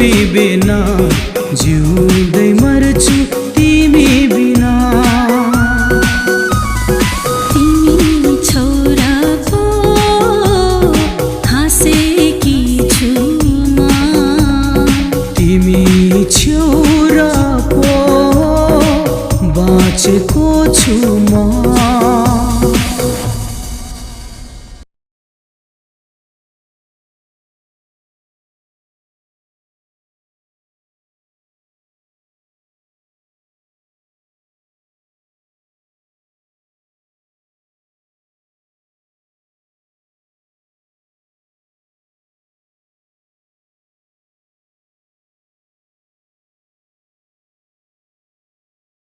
तिमी बिना जिउँदै मर्छु तिमी बिना। तिमी छोराको हाँसेकी छु म, तिमी छोराको बाँचेको छु म।